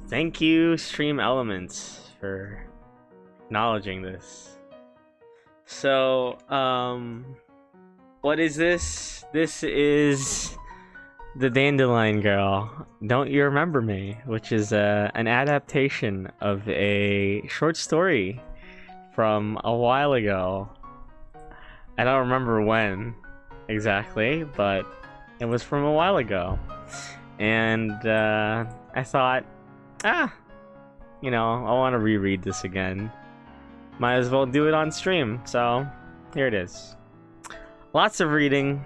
Thank you, Stream Elements, for acknowledging this. So, what is this? This is the Dandelion Girl. Don't You Remember Me? Which is an adaptation of a short story from a while ago. I don't remember when exactly, but it was from a while ago. And I thought, I want to reread this again. Might as well do it on stream, so here it is. Lots of reading.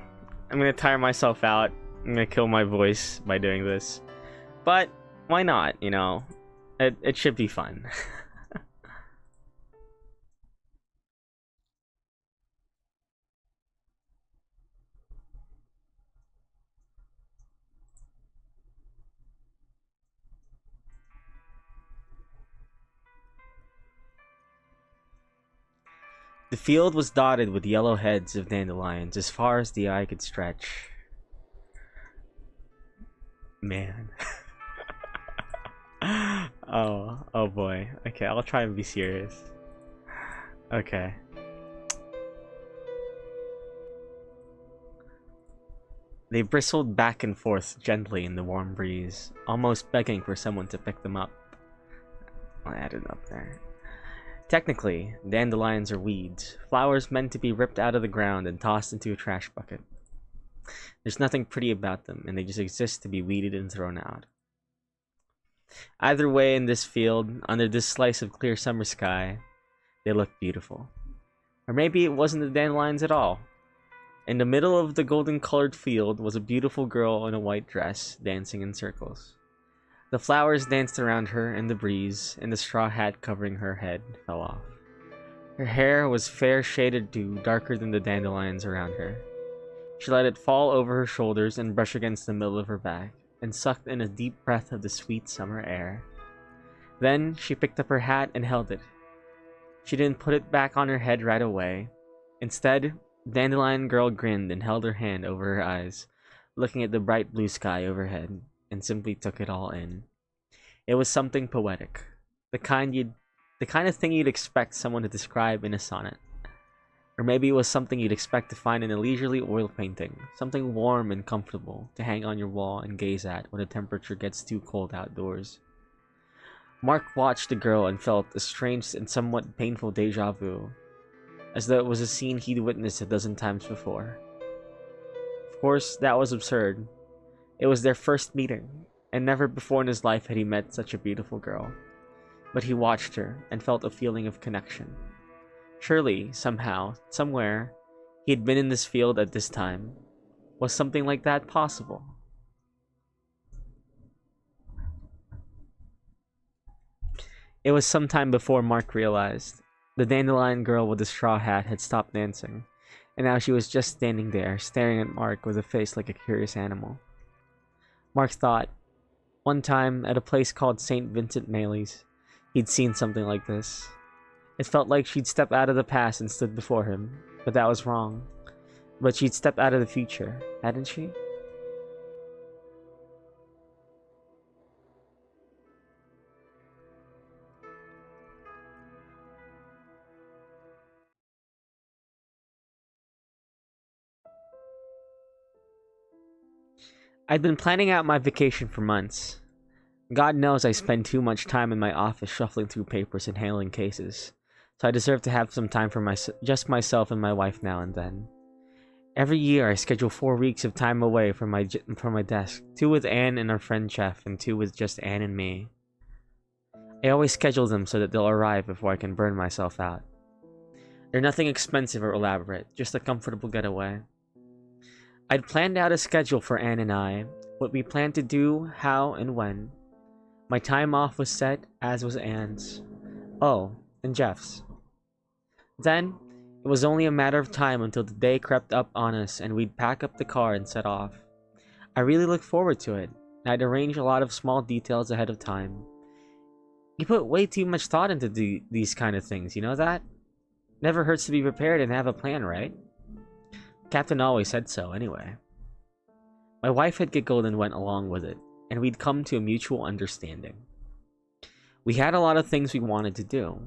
I'm gonna tire myself out. I'm gonna kill my voice by doing this. But why not, It should be fun. The field was dotted with yellow heads of dandelions as far as the eye could stretch. Man. oh boy. Okay, I'll try and be serious. Okay. They bristled back and forth gently in the warm breeze, almost begging for someone to pick them up. I'll add it up there. Technically, dandelions are weeds, flowers meant to be ripped out of the ground and tossed into a trash bucket. There's nothing pretty about them, and they just exist to be weeded and thrown out. Either way, in this field, under this slice of clear summer sky, they look beautiful. Or maybe it wasn't the dandelions at all. In the middle of the golden-colored field was a beautiful girl in a white dress, dancing in circles. The flowers danced around her in the breeze, and the straw hat covering her head fell off. Her hair was fair shaded too, darker than the dandelions around her. She let it fall over her shoulders and brush against the middle of her back, and sucked in a deep breath of the sweet summer air. Then she picked up her hat and held it. She didn't put it back on her head right away. Instead, Dandelion Girl grinned and held her hand over her eyes, looking at the bright blue sky overhead, and simply took it all in. It was something poetic, the kind of thing you'd expect someone to describe in a sonnet. Or maybe it was something you'd expect to find in a leisurely oil painting, something warm and comfortable to hang on your wall and gaze at when the temperature gets too cold outdoors. Mark watched the girl and felt a strange and somewhat painful deja vu, as though it was a scene he'd witnessed a dozen times before. Of course, that was absurd. It was their first meeting, and never before in his life had he met such a beautiful girl. But he watched her and felt a feeling of connection. Surely, somehow, somewhere, he had been in this field at this time. Was something like that possible? It was some time before Mark realized. The dandelion girl with the straw hat had stopped dancing, and now she was just standing there, staring at Mark with a face like a curious animal. Mark thought, one time, at a place called St. Vincent Mailey's, he'd seen something like this. It felt like she'd stepped out of the past and stood before him, but that was wrong. But she'd stepped out of the future, hadn't she? I'd been planning out my vacation for months. God knows I spend too much time in my office shuffling through papers and handling cases, so I deserve to have some time for just myself and my wife now and then. Every year I schedule 4 weeks of time away from my desk, 2 with Anne and our friend Jeff, and 2 with just Anne and me. I always schedule them so that they'll arrive before I can burn myself out. They're nothing expensive or elaborate, just a comfortable getaway. I'd planned out a schedule for Anne and I, what we planned to do, how, and when. My time off was set, as was Anne's. Oh, and Jeff's. Then, it was only a matter of time until the day crept up on us and we'd pack up the car and set off. I really looked forward to it, and I'd arranged a lot of small details ahead of time. You put way too much thought into these kind of things, you know that? Never hurts to be prepared and have a plan, right? Captain always said so, anyway. My wife had giggled and went along with it, and we'd come to a mutual understanding. We had a lot of things we wanted to do.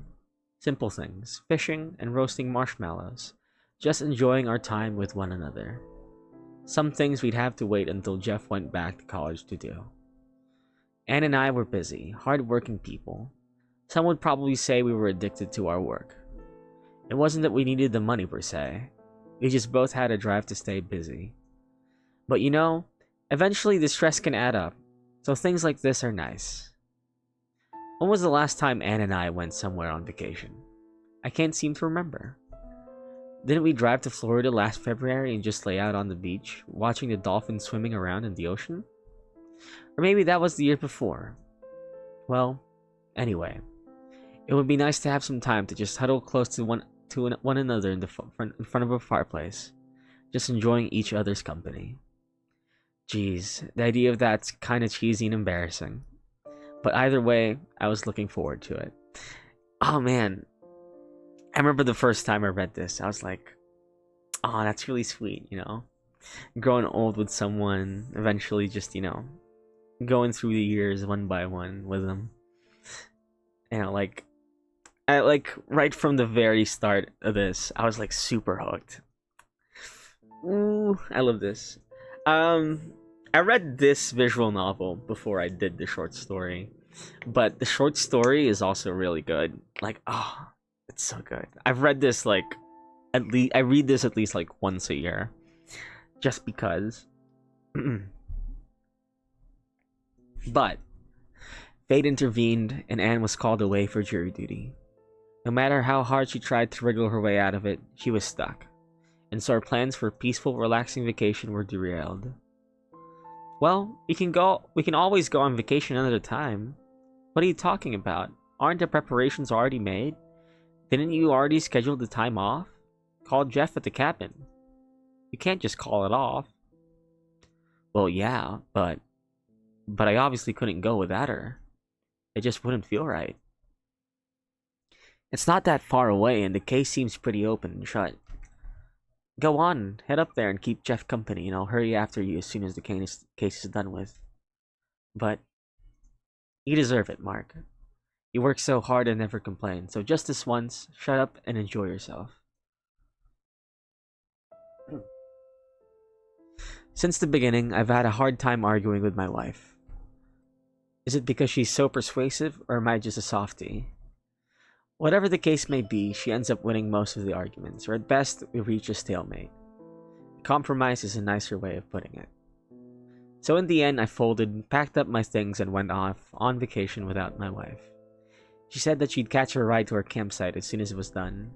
Simple things, fishing and roasting marshmallows, just enjoying our time with one another. Some things we'd have to wait until Jeff went back to college to do. Anne and I were busy, hard-working people. Some would probably say we were addicted to our work. It wasn't that we needed the money per se. We just both had a drive to stay busy. But you know, eventually the stress can add up, so things like this are nice. When was the last time Anne and I went somewhere on vacation? I can't seem to remember. Didn't we drive to Florida last February and just lay out on the beach, watching the dolphins swimming around in the ocean? Or maybe that was the year before. Well, anyway, it would be nice to have some time to just huddle close to one another in the in front of a fireplace, just enjoying each other's company. Jeez, the idea of that's kind of cheesy and embarrassing. But either way, I was looking forward to it. Oh man, I remember the first time I read this, I was like, oh, that's really sweet, you know? Growing old with someone, eventually just, you know, going through the years one by one with them. You know, like, right from the very start of this, I was like super hooked. Ooh, I love this. I read this visual novel before I did the short story, but the short story is also really good. Like, oh, it's so good. I've read this like I read this at least like once a year, just because. But fate intervened, and Anne was called away for jury duty. No matter how hard she tried to wriggle her way out of it, she was stuck, and so our plans for a peaceful, relaxing vacation were derailed. Well, we can always go on vacation another time. What are you talking about? Aren't the preparations already made? Didn't you already schedule the time off? Call Jeff at the cabin. You can't just call it off. Well, yeah, but I obviously couldn't go without her. It just wouldn't feel right. It's not that far away, and the case seems pretty open and shut. Go on, head up there and keep Jeff company, and I'll hurry after you as soon as the case is done with. But you deserve it, Mark. You work so hard and never complain, so just this once, shut up and enjoy yourself. Since the beginning, I've had a hard time arguing with my wife. Is it because she's so persuasive, or am I just a softie? Whatever the case may be, she ends up winning most of the arguments, or at best, we reach a stalemate. Compromise is a nicer way of putting it. So in the end, I folded, packed up my things, and went off on vacation without my wife. She said that she'd catch a ride to our campsite as soon as it was done.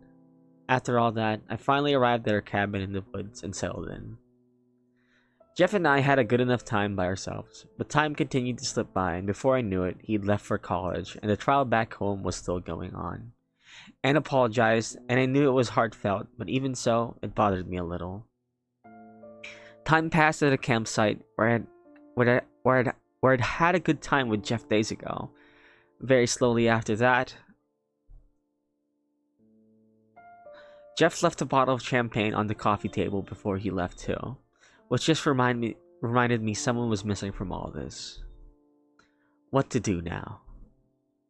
After all that, I finally arrived at our cabin in the woods and settled in. Jeff and I had a good enough time by ourselves, but time continued to slip by, and before I knew it, he'd left for college, and the trial back home was still going on. Anne apologized, and I knew it was heartfelt, but even so, it bothered me a little. Time passed at a campsite where I'd had a good time with Jeff days ago. Very slowly after that, Jeff left a bottle of champagne on the coffee table before he left too, which just reminded me someone was missing from all this. What to do now?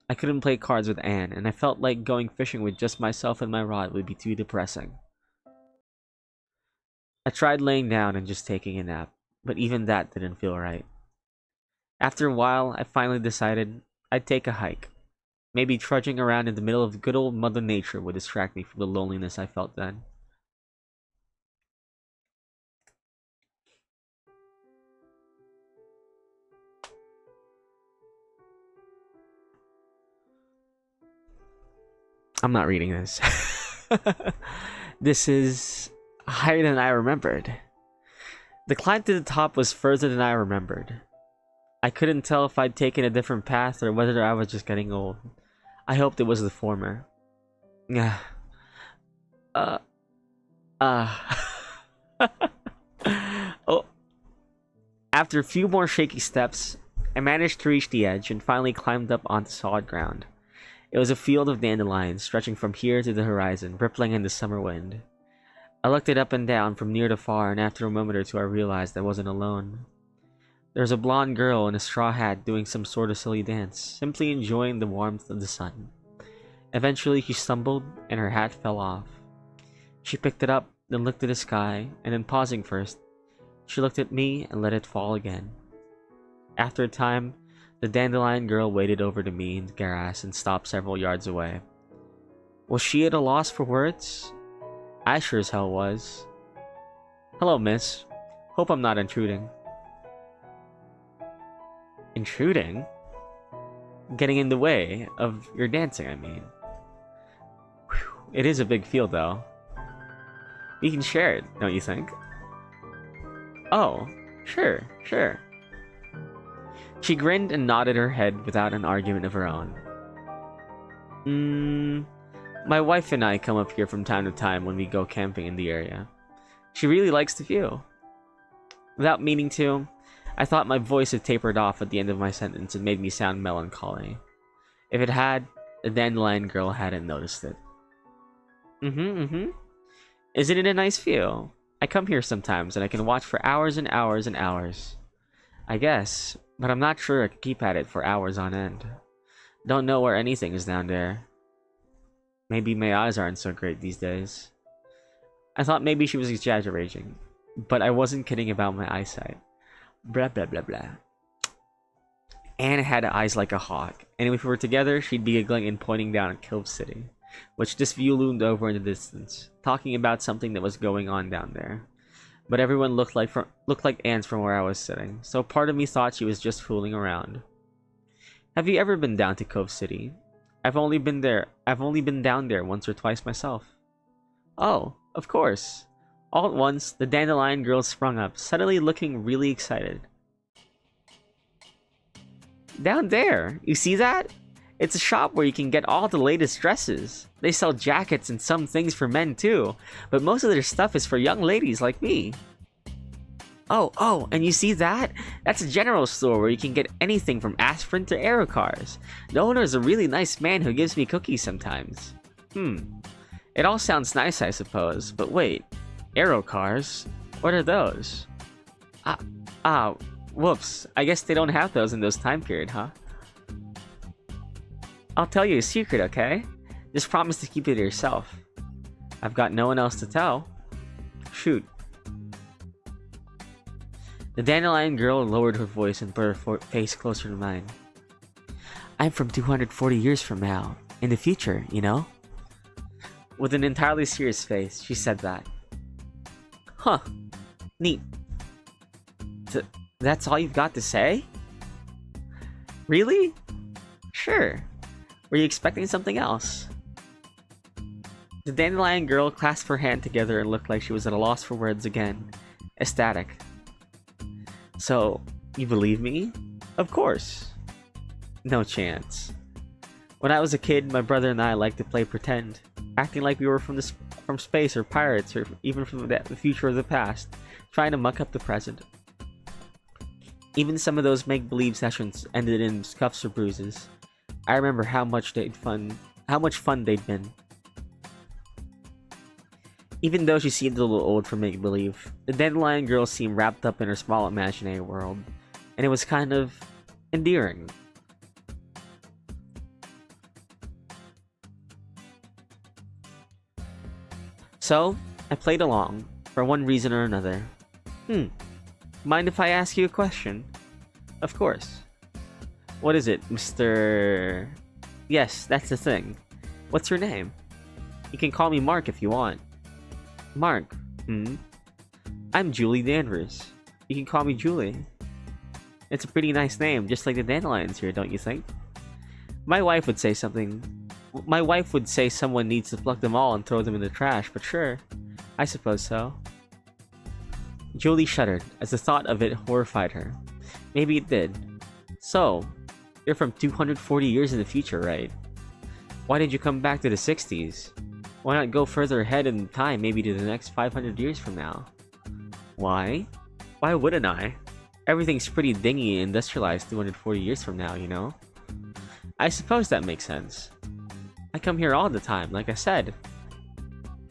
I couldn't play cards with Anne, and I felt like going fishing with just myself and my rod would be too depressing. I tried laying down and just taking a nap, but even that didn't feel right. After a while, I finally decided I'd take a hike. Maybe trudging around in the middle of good old Mother Nature would distract me from the loneliness I felt then. I'm not reading this. This is higher than I remembered. The climb to the top was further than I remembered. I couldn't tell if I'd taken a different path or whether I was just getting old. I hoped it was the former. Yeah. Oh. After a few more shaky steps, I managed to reach the edge and finally climbed up onto solid ground. It was a field of dandelions stretching from here to the horizon, rippling in the summer wind. I looked it up and down from near to far, and after a moment or two I realized I wasn't alone. There was a blonde girl in a straw hat doing some sort of silly dance, simply enjoying the warmth of the sun. Eventually, she stumbled and her hat fell off. She picked it up, then looked at the sky, and then pausing first, she looked at me and let it fall again. After a time, the dandelion girl waded over to me in the grass and stopped several yards away. Was she at a loss for words? I sure as hell was. Hello, miss. Hope I'm not intruding. Intruding? Getting in the way of your dancing, I mean. Whew. It is a big field, though. We can share it, don't you think? Oh, sure. She grinned and nodded her head without an argument of her own. My wife and I come up here from time to time when we go camping in the area. She really likes the view. Without meaning to, I thought my voice had tapered off at the end of my sentence and made me sound melancholy. If it had, the dandelion girl hadn't noticed it. Isn't it a nice view? I come here sometimes and I can watch for hours and hours and hours. I guess, but I'm not sure I could keep at it for hours on end. Don't know where anything is down there. Maybe my eyes aren't so great these days. I thought maybe she was exaggerating, but I wasn't kidding about my eyesight. Blah blah blah blah. Anne had eyes like a hawk, and if we were together, she'd be giggling and pointing down at Cove City, which this view loomed over in the distance, talking about something that was going on down there. But everyone looked like ants from where I was sitting, so part of me thought she was just fooling around. Have you ever been down to Cove City? I've only been down there once or twice myself. Oh, of course. All at once, the dandelion girl sprung up, suddenly looking really excited. Down there, you see that? It's a shop where you can get all the latest dresses. They sell jackets and some things for men too, but most of their stuff is for young ladies like me. Oh, and you see that? That's a general store where you can get anything from aspirin to aero cars. The owner is a really nice man who gives me cookies sometimes. It all sounds nice, I suppose, but wait. Aero cars? What are those? Whoops. I guess they don't have those in those time period, huh? I'll tell you a secret, okay? Just promise to keep it to yourself. I've got no one else to tell. Shoot. The dandelion girl lowered her voice and put her face closer to mine. I'm from 240 years from now. In the future, you know? With an entirely serious face, she said that. Huh. Neat. That's all you've got to say? Really? Sure. Were you expecting something else? The dandelion girl clasped her hand together and looked like she was at a loss for words again. Ecstatic. So, you believe me? Of course. No chance. When I was a kid, my brother and I liked to play pretend, acting like we were from space or pirates or even from the future or the past, trying to muck up the present. Even some of those make-believe sessions ended in scuffs or bruises. I remember how much fun they'd been. Even though she seemed a little old for make-believe, the dandelion girl seemed wrapped up in her small imaginary world, and it was kind of endearing. So, I played along, for one reason or another. Mind if I ask you a question? Of course. What is it, Mr... Yes, that's the thing. What's your name? You can call me Mark if you want. Mark, I'm Julie Danvers. You can call me Julie. It's a pretty nice name, just like the dandelions here, don't you think? My wife would say someone needs to pluck them all and throw them in the trash, but sure, I suppose so. Julie shuddered, as the thought of it horrified her. Maybe it did. So, you're from 240 years in the future, right? Why did you come back to the 60s? Why not go further ahead in time, maybe to the next 500 years from now? Why? Why wouldn't I? Everything's pretty dingy and industrialized 240 years from now, you know? I suppose that makes sense. I come here all the time, like I said.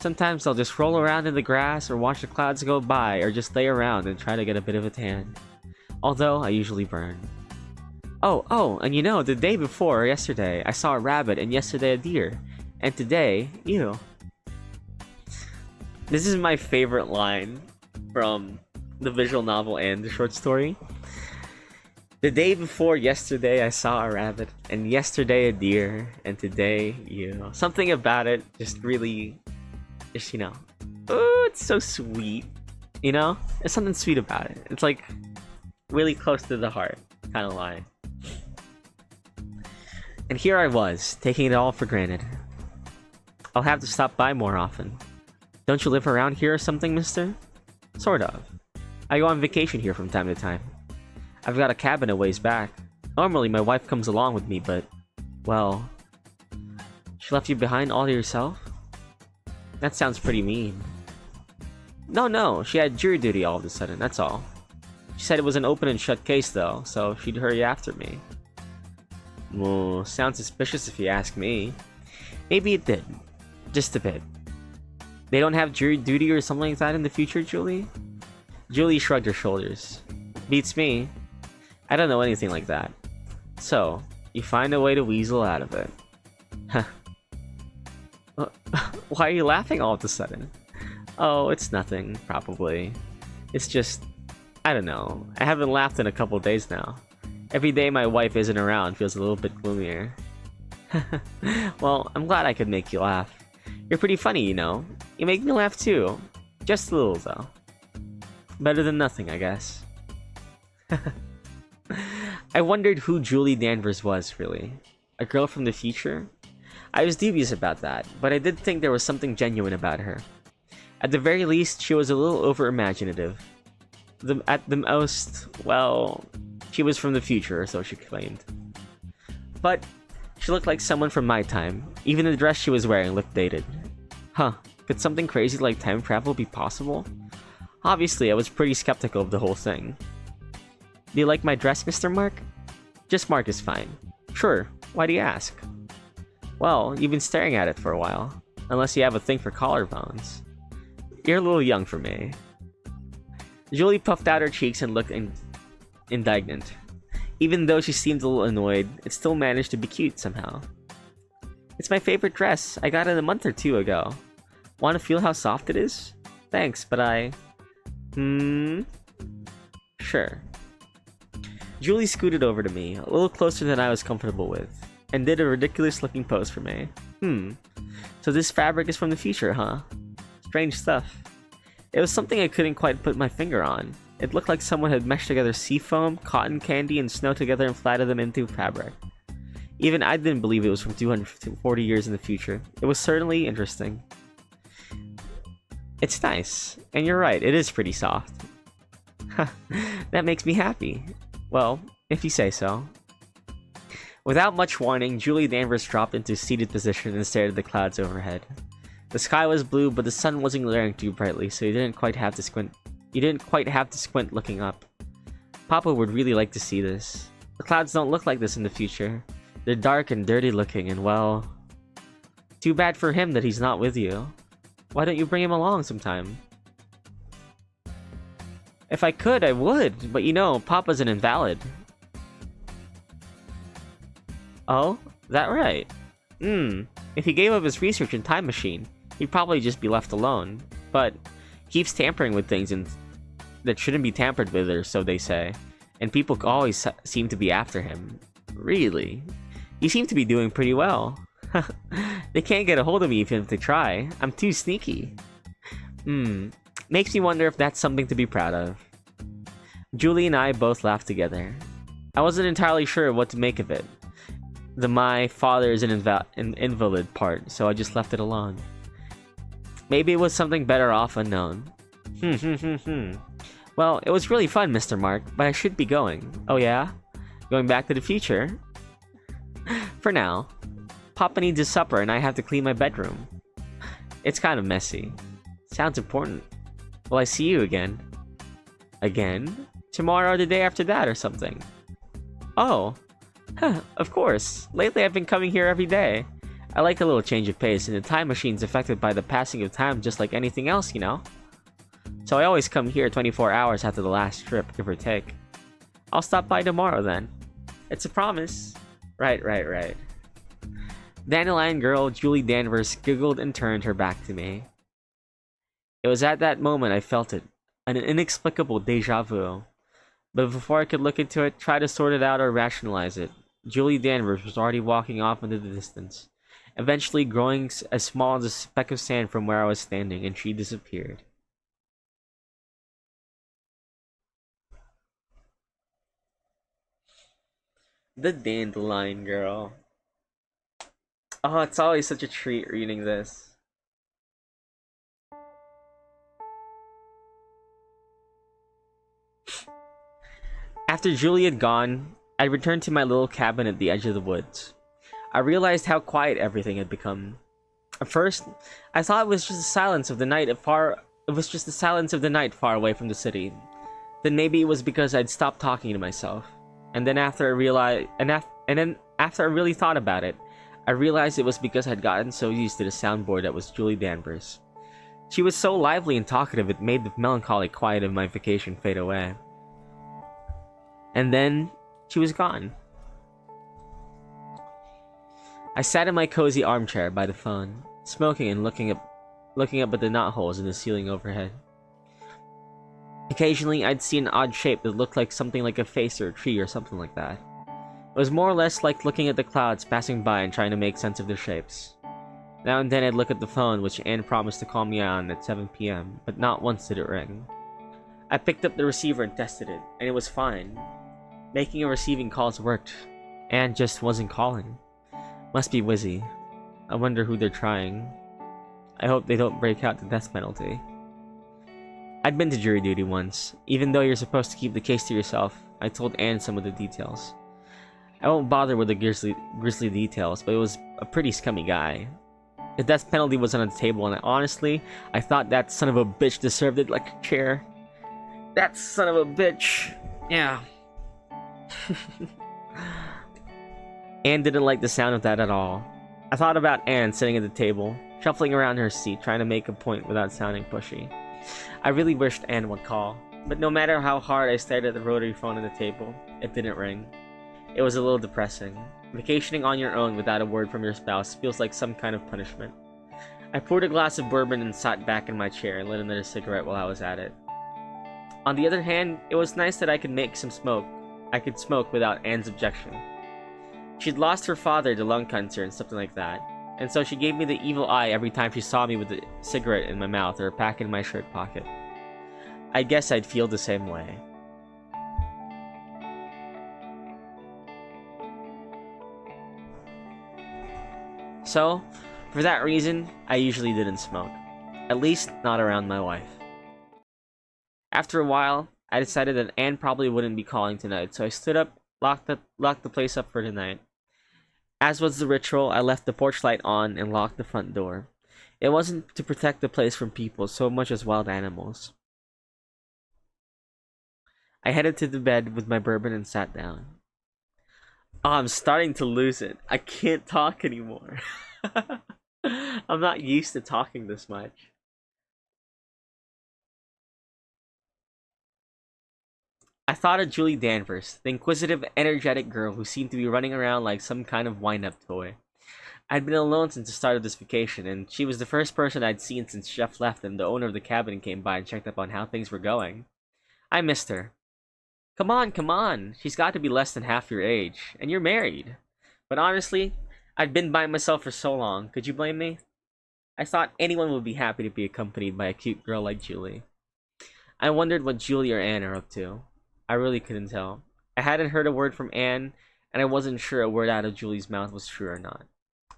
Sometimes I'll just roll around in the grass or watch the clouds go by or just lay around and try to get a bit of a tan. although I usually burn. Oh, and you know, the day before yesterday, I saw a rabbit, and yesterday a deer. And today, you. This is my favorite line from the visual novel and the short story. The day before yesterday, I saw a rabbit, and yesterday a deer, and today, you. Something about it just really, just, you know, oh, it's so sweet. You know? There's something sweet about it. It's like really close to the heart kind of line. And here I was, taking it all for granted. I'll have to stop by more often. Don't you live around here or something, mister? Sort of. I go on vacation here from time to time. I've got a cabin a ways back. Normally my wife comes along with me, but... well... she left you behind all to yourself? That sounds pretty mean. No, she had jury duty all of a sudden, that's all. She said it was an open and shut case though, so she'd hurry after me. Well, sounds suspicious if you ask me. Maybe it did. Just a bit. They don't have jury duty or something like that in the future, Julie? Julie shrugged her shoulders. Beats me. I don't know anything like that. So, you find a way to weasel out of it. Why are you laughing all of a sudden? Oh, it's nothing, probably. It's just... I don't know. I haven't laughed in a couple days now. Every day my wife isn't around feels a little bit gloomier. Well, I'm glad I could make you laugh. You're pretty funny, you know. You make me laugh too. Just a little, though. Better than nothing, I guess. I wondered who Julie Danvers was, really. A girl from the future? I was dubious about that, but I did think there was something genuine about her. At the very least, she was a little over-imaginative. At the most, well, she was from the future, so she claimed. But she looked like someone from my time. Even the dress she was wearing looked dated. Huh, could something crazy like time travel be possible? Obviously, I was pretty skeptical of the whole thing. Do you like my dress, Mr. Mark? Just Mark is fine. Sure, why do you ask? Well, you've been staring at it for a while. Unless you have a thing for collarbones. You're a little young for me. Julie puffed out her cheeks and looked indignant. Even though she seemed a little annoyed, it still managed to be cute somehow. It's my favorite dress. I got it a month or two ago. Want to feel how soft it is? Thanks, but I... Sure. Julie scooted over to me, a little closer than I was comfortable with, and did a ridiculous-looking pose for me. So this fabric is from the future, huh? Strange stuff. It was something I couldn't quite put my finger on. It looked like someone had meshed together seafoam, cotton candy, and snow together and flattened them into fabric. Even I didn't believe it was from 240 years in the future. It was certainly interesting. It's nice. And you're right, it is pretty soft. That makes me happy. Well, if you say so. Without much warning, Julie Danvers dropped into a seated position and stared at the clouds overhead. The sky was blue, but the sun wasn't glaring too brightly, so you didn't quite have to squint looking up. Papa would really like to see this. The clouds don't look like this in the future. They're dark and dirty looking, and well... Too bad for him that he's not with you. Why don't you bring him along sometime? If I could, I would, but you know, Papa's an invalid. Oh? That right? If he gave up his research in Time Machine, he'd probably just be left alone. But he keeps tampering with things that shouldn't be tampered with, or so they say. And people always seem to be after him. Really? You seem to be doing pretty well. They can't get a hold of me even if they try. I'm too sneaky. Makes me wonder if that's something to be proud of. Julie and I both laughed together. I wasn't entirely sure what to make of it. My father is an invalid part, so I just left it alone. Maybe it was something better off unknown. Well, it was really fun, Mr. Mark, but I should be going. Oh yeah? Going back to the future? For now. Papa needs his supper and I have to clean my bedroom. It's kind of messy. Sounds important. Will I see you again? Again? Tomorrow or the day after that or something? Oh. Of course. Lately I've been coming here every day. I like a little change of pace, and the time machine's affected by the passing of time just like anything else, you know? So I always come here 24 hours after the last trip, give or take. I'll stop by tomorrow then. It's a promise. Right. Dandelion girl Julie Danvers giggled and turned her back to me. It was at that moment I felt it, an inexplicable deja vu. But before I could look into it, try to sort it out or rationalize it, Julie Danvers was already walking off into the distance, eventually growing as small as a speck of sand from where I was standing, and she disappeared. The Dandelion girl. Oh, it's always such a treat reading this. After Julie had gone, I returned to my little cabin at the edge of the woods. I realized how quiet everything had become. At first, I thought it was just the silence of the night far away from the city. Then maybe it was because I'd stopped talking to myself. And then after I really thought about it, I realized it was because I'd gotten so used to the soundboard that was Julie Danvers. She was so lively and talkative it made the melancholy quiet of my vacation fade away. And then, she was gone. I sat in my cozy armchair by the phone, smoking and looking up at the knotholes in the ceiling overhead. Occasionally, I'd see an odd shape that looked like something like a face or a tree or something like that. It was more or less like looking at the clouds passing by and trying to make sense of their shapes. Now and then I'd look at the phone, which Anne promised to call me on at 7 p.m., but not once did it ring. I picked up the receiver and tested it, and it was fine. Making and receiving calls worked. Anne just wasn't calling. Must be Wizzy. I wonder who they're trying. I hope they don't break out the death penalty. I'd been to jury duty once. Even though you're supposed to keep the case to yourself, I told Anne some of the details. I won't bother with the grisly details, but it was a pretty scummy guy. The death penalty was on the table, and honestly, I thought that son of a bitch deserved it like a chair. That son of a bitch. Yeah. Anne didn't like the sound of that at all. I thought about Anne sitting at the table, shuffling around her seat, trying to make a point without sounding pushy. I really wished Anne would call, but no matter how hard I stared at the rotary phone on the table, it didn't ring. It was a little depressing. Vacationing on your own without a word from your spouse feels like some kind of punishment. I poured a glass of bourbon and sat back in my chair and lit another cigarette while I was at it. On the other hand, it was nice that I could smoke without Anne's objection. She'd lost her father to lung cancer and something like that, and so she gave me the evil eye every time she saw me with a cigarette in my mouth or a pack in my shirt pocket. I guess I'd feel the same way. So, for that reason, I usually didn't smoke. At least, not around my wife. After a while, I decided that Anne probably wouldn't be calling tonight, so I stood up, locked the place up for tonight. As was the ritual, I left the porch light on and locked the front door. It wasn't to protect the place from people so much as wild animals. I headed to the bed with my bourbon and sat down. Oh, I'm starting to lose it. I can't talk anymore. I'm not used to talking this much. I thought of Julie Danvers, the inquisitive, energetic girl who seemed to be running around like some kind of wind-up toy. I'd been alone since the start of this vacation, and she was the first person I'd seen since Jeff left and the owner of the cabin came by and checked up on how things were going. I missed her. Come on. She's got to be less than half your age, and you're married. But honestly, I'd been by myself for so long. Could you blame me? I thought anyone would be happy to be accompanied by a cute girl like Julie. I wondered what Julie or Anne are up to. I really couldn't tell. I hadn't heard a word from Anne, and I wasn't sure a word out of Julie's mouth was true or not.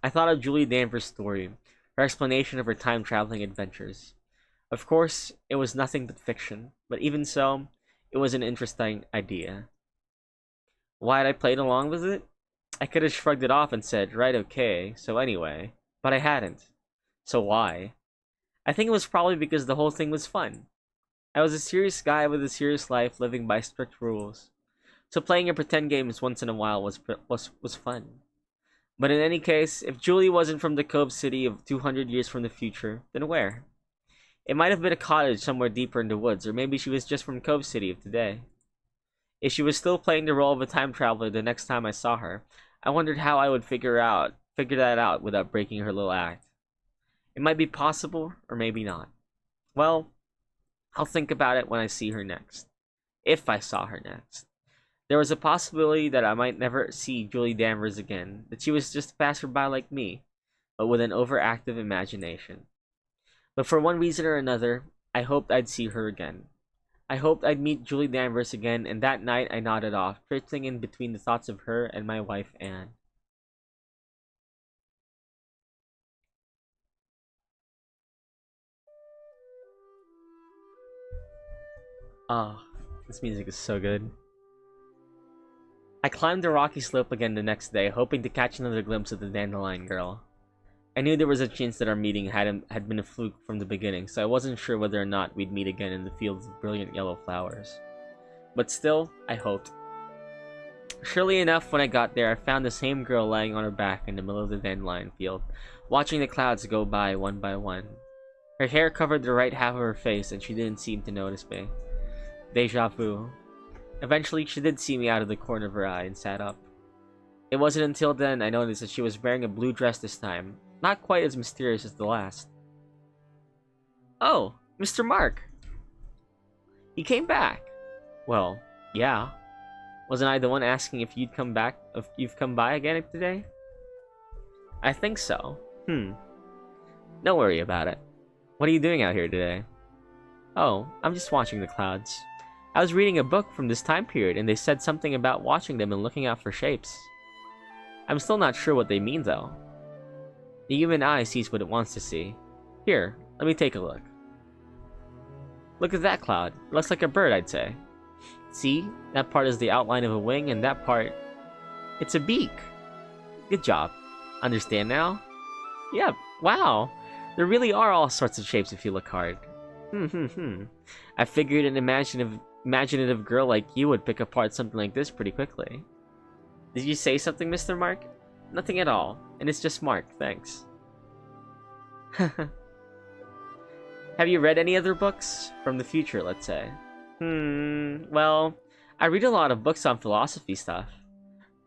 I thought of Julie Danvers' story, her explanation of her time-traveling adventures. Of course, it was nothing but fiction, but even so, it was an interesting idea. Why'd I played along with it? I could have shrugged it off and said, right, okay, so anyway, but I hadn't. So why? I think it was probably because the whole thing was fun. I was a serious guy with a serious life living by strict rules. So playing a pretend games once in a while was fun. But in any case, if Julie wasn't from the Cove City of 200 years from the future, then where? It might have been a cottage somewhere deeper in the woods, or maybe she was just from Cove City of today. If she was still playing the role of a time traveler the next time I saw her, I wondered how I would figure that out without breaking her little act. It might be possible, or maybe not. Well, I'll think about it when I see her next. If I saw her next. There was a possibility that I might never see Julie Danvers again, that she was just a passerby like me, but with an overactive imagination. But for one reason or another, I hoped I'd see her again. I hoped I'd meet Julie Danvers again, and that night I nodded off, drifting in between the thoughts of her and my wife Anne. Ah, this music is so good. I climbed the rocky slope again the next day, hoping to catch another glimpse of the Dandelion girl. I knew there was a chance that our meeting had been a fluke from the beginning, so I wasn't sure whether or not we'd meet again in the fields of brilliant yellow flowers. But still, I hoped. Surely enough, when I got there, I found the same girl lying on her back in the middle of the dandelion field, watching the clouds go by one. Her hair covered the right half of her face, and she didn't seem to notice me. Deja vu. Eventually, she did see me out of the corner of her eye and sat up. It wasn't until then I noticed that she was wearing a blue dress this time, not quite as mysterious as the last. Oh, Mr. Mark! You came back! Well, yeah. Wasn't I the one asking if you've come by again today? I think so. Don't worry about it. What are you doing out here today? Oh, I'm just watching the clouds. I was reading a book from this time period, and they said something about watching them and looking out for shapes. I'm still not sure what they mean, though. The human eye sees what it wants to see. Here, let me take a look. Look at that cloud. It looks like a bird, I'd say. See? That part is the outline of a wing, and that part... it's a beak. Good job. Understand now? Yeah, wow. There really are all sorts of shapes if you look hard. I figured an imaginative girl like you would pick apart something like this pretty quickly. Did you say something, Mr. Mark? Nothing at all, and it's just Mark, thanks. Have you read any other books? From the future, let's say. Well, I read a lot of books on philosophy stuff.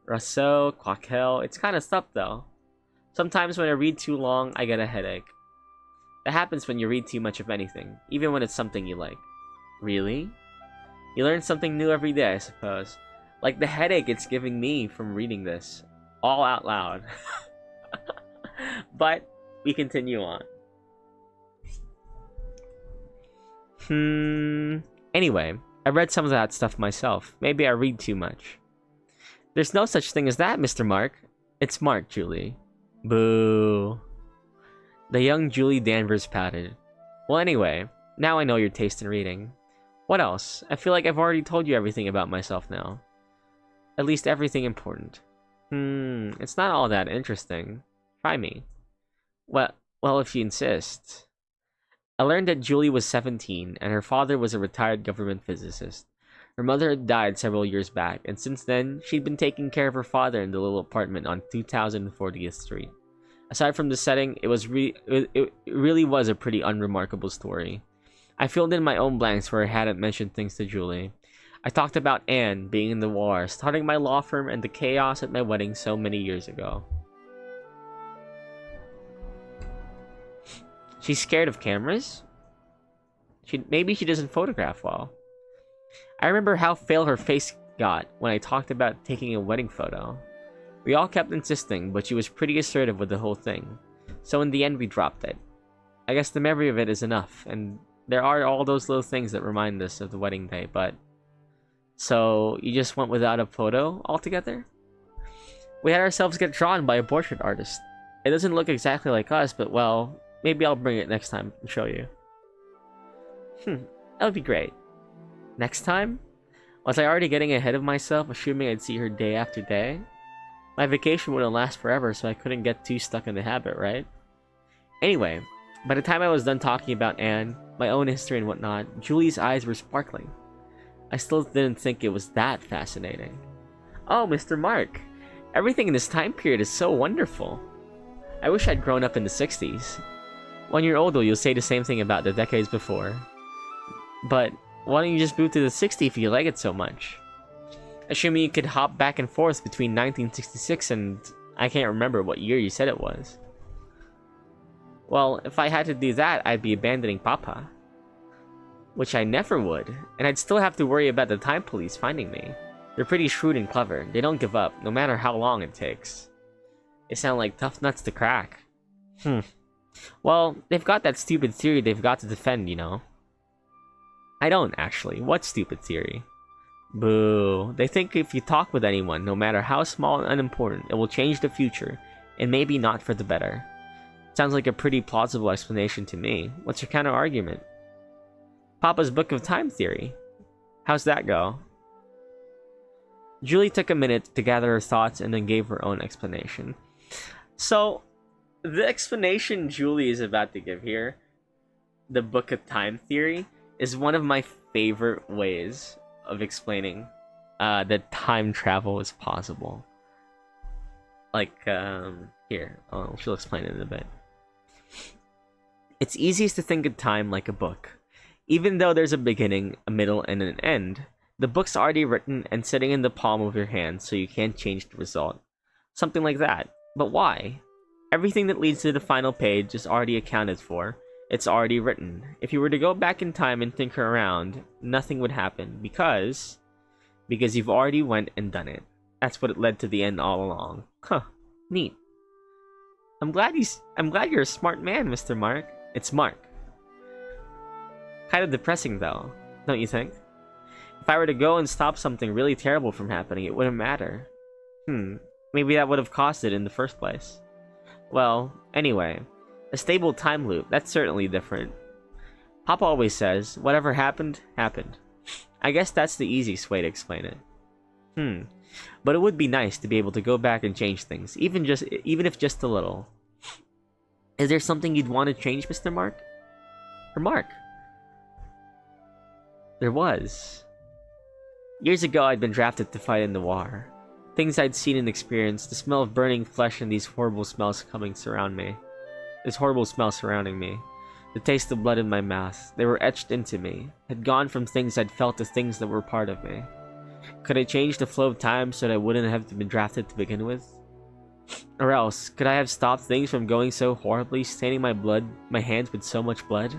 Rousseau, Quaquel, it's kind of stuff though. Sometimes when I read too long, I get a headache. That happens when you read too much of anything, even when it's something you like. Really? You learn something new every day, I suppose. Like the headache it's giving me from reading this. All out loud. But, we continue on. Anyway, I read some of that stuff myself. Maybe I read too much. There's no such thing as that, Mr. Mark. It's Mark, Julie. Boo. The young Julie Danvers pouted. Well, anyway, now I know your taste in reading. What else? I feel like I've already told you everything about myself now. At least everything important. It's not all that interesting. Try me. Well, if you insist. I learned that Julie was 17, and her father was a retired government physicist. Her mother had died several years back, and since then, she'd been taking care of her father in the little apartment on 2040th Street. Aside from the setting, it really was a pretty unremarkable story. I filled in my own blanks where I hadn't mentioned things to Julie. I talked about Anne being in the war, starting my law firm, and the chaos at my wedding so many years ago. She's scared of cameras? Maybe she doesn't photograph well. I remember how pale her face got when I talked about taking a wedding photo. We all kept insisting, but she was pretty assertive with the whole thing. So in the end, we dropped it. I guess the memory of it is enough, and there are all those little things that remind us of the wedding day, but... So, you just went without a photo altogether? We had ourselves get drawn by a portrait artist. It doesn't look exactly like us, but well, maybe I'll bring it next time and show you. That would be great. Next time? Was I already getting ahead of myself, assuming I'd see her day after day? My vacation wouldn't last forever, so I couldn't get too stuck in the habit, right? Anyway, by the time I was done talking about Anne, my own history and whatnot, Julie's eyes were sparkling. I still didn't think it was that fascinating. Oh, Mr. Mark, everything in this time period is so wonderful. I wish I'd grown up in the 60s. When you're older, you'll say the same thing about the decades before. But why don't you just move to the 60s if you like it so much? Assuming you could hop back and forth between 1966 and I can't remember what year you said it was. Well, if I had to do that, I'd be abandoning Papa. Which I never would, and I'd still have to worry about the time police finding me. They're pretty shrewd and clever. They don't give up, no matter how long it takes. They sound like tough nuts to crack. Well, they've got that stupid theory they've got to defend, you know. I don't, actually. What stupid theory? Boo. They think if you talk with anyone, no matter how small and unimportant, it will change the future, and maybe not for the better. Sounds like a pretty plausible explanation to me. What's your counter-argument? Papa's Book of Time theory. How's that go? Julie took a minute to gather her thoughts and then gave her own explanation. So, the explanation Julie is about to give here, the Book of Time theory, is one of my favorite ways of explaining that time travel is possible. Like, here, she'll explain it in a bit. It's easiest to think of time like a book. Even though there's a beginning, a middle, and an end, the book's already written and sitting in the palm of your hand, so you can't change the result. Something like that. But why? Everything that leads to the final page is already accounted for. It's already written. If you were to go back in time and tinker around, nothing would happen because you've already went and done it. That's what led to the end all along. Huh. Neat. I'm glad you're a smart man, Mr. Mark. It's Mark. Kind of depressing though, don't you think? If I were to go and stop something really terrible from happening, it wouldn't matter. Maybe that would have caused it in the first place. Well, anyway, a stable time loop, that's certainly different. Papa always says, whatever happened, happened. I guess that's the easiest way to explain it. But it would be nice to be able to go back and change things, even if just a little. Is there something you'd want to change, Mr. Mark? Or Mark? There was. Years ago, I'd been drafted to fight in the war. Things I'd seen and experienced, the smell of burning flesh and these horrible smells surrounding me. The taste of blood in my mouth, they were etched into me, had gone from things I'd felt to things that were part of me. Could I change the flow of time so that I wouldn't have been drafted to begin with? Or else, could I have stopped things from going so horribly, staining my hands with so much blood?